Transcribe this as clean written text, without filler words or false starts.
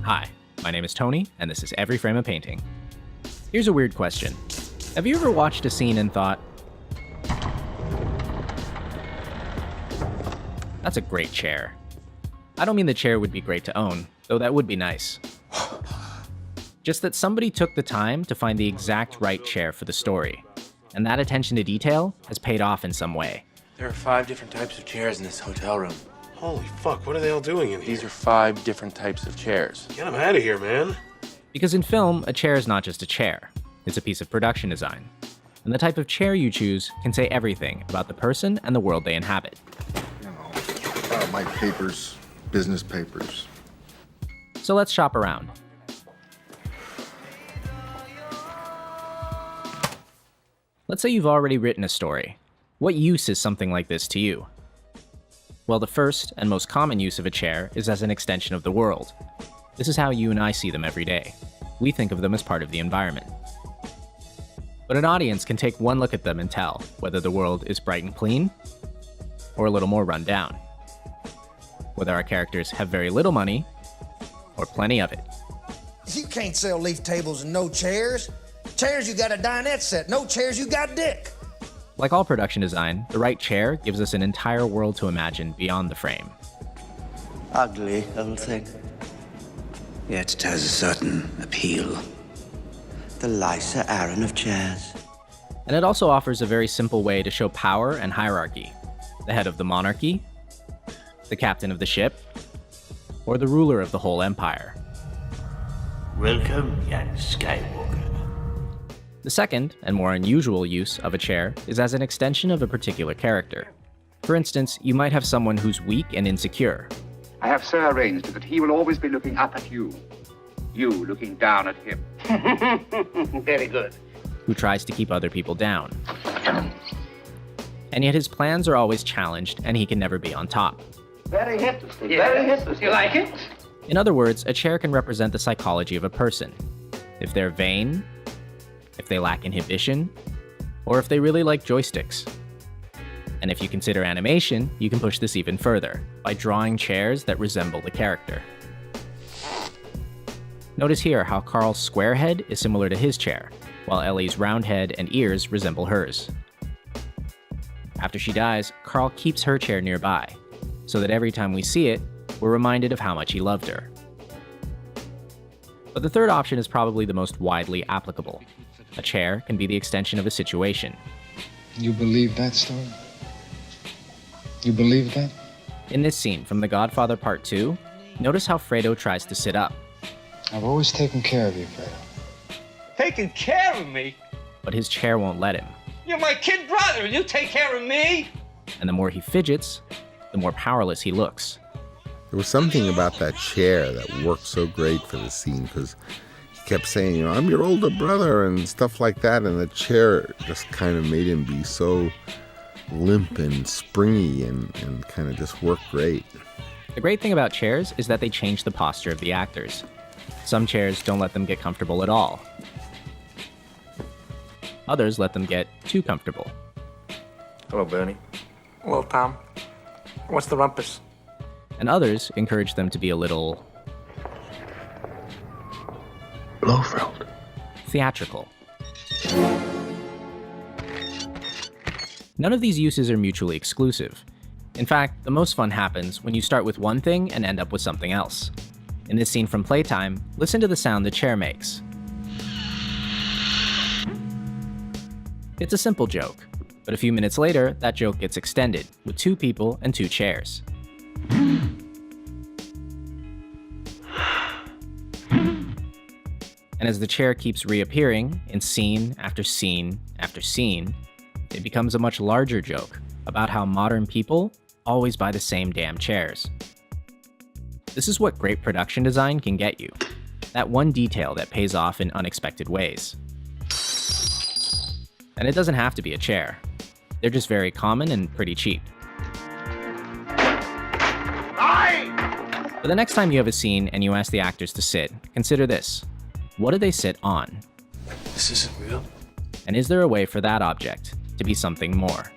Hi, my name is Tony, and this is Every Frame a Painting. Here's a weird question. Have you ever watched a scene and thought, that's a great chair? I don't mean the chair would be great to own, though that would be nice. Just that somebody took the time to find the exact right chair for the story, and that attention to detail has paid off in some way. There are 5 different types of chairs in this hotel room. Holy fuck, what are they all doing in here? These are 5 different types of chairs. Get them out of here, man. Because in film, a chair is not just a chair. It's a piece of production design. And the type of chair you choose can say everything about the person and the world they inhabit. You know, my papers, business papers. So let's shop around. Let's say you've already written a story. What use is something like this to you? Well, the first and most common use of a chair is as an extension of the world. This is how you and I see them every day. We think of them as part of the environment. But an audience can take one look at them and tell whether the world is bright and clean or a little more run down. Whether our characters have very little money or plenty of it. You can't sell leaf tables and no chairs. Chairs, you got a dinette set. No chairs, you got dick. Like all production design, the right chair gives us an entire world to imagine beyond the frame. Ugly little thing. Yet it has a certain appeal. The Lysa Arryn of chairs. And it also offers a very simple way to show power and hierarchy. The head of the monarchy, the captain of the ship, or the ruler of the whole empire. Welcome, young Skywalker. The second, and more unusual use of a chair is as an extension of a particular character. For instance, you might have someone who's weak and insecure. I have so arranged that he will always be looking up at you. You looking down at him. Very good. Who tries to keep other people down. And yet his plans are always challenged and he can never be on top. Very interesting. Very interesting. You like it? In other words, a chair can represent the psychology of a person. If they're vain, if they lack inhibition, or if they really like joysticks. And if you consider animation, you can push this even further by drawing chairs that resemble the character. Notice here how Carl's square head is similar to his chair, while Ellie's round head and ears resemble hers. After she dies, Carl keeps her chair nearby, so that every time we see it, we're reminded of how much he loved her. But the third option is probably the most widely applicable. A chair can be the extension of a situation. You believe that story? You believe that? In this scene from The Godfather Part 2, notice how Fredo tries to sit up. I've always taken care of you, Fredo. Taking care of me? But his chair won't let him. You're my kid brother and you take care of me? And the more he fidgets, the more powerless he looks. There was something about that chair that worked so great for the scene because he kept saying, you know, I'm your older brother and stuff like that. And the chair just kind of made him be so limp and springy and kind of just worked great. The great thing about chairs is that they change the posture of the actors. Some chairs don't let them get comfortable at all. Others let them get too comfortable. Hello, Bernie. Hello, Tom. What's the rumpus? And others encourage them to be a little Blofeld. theatrical. None of these uses are mutually exclusive. In fact, the most fun happens when you start with one thing and end up with something else. In this scene from Playtime, listen to the sound the chair makes. It's a simple joke, but a few minutes later, that joke gets extended with 2 people and 2 chairs. And as the chair keeps reappearing in scene after scene after scene, it becomes a much larger joke about how modern people always buy the same damn chairs. This is what great production design can get you. That one detail that pays off in unexpected ways. And it doesn't have to be a chair. They're just very common and pretty cheap. But the next time you have a scene and you ask the actors to sit, consider this. What do they sit on? This isn't real. And is there a way for that object to be something more?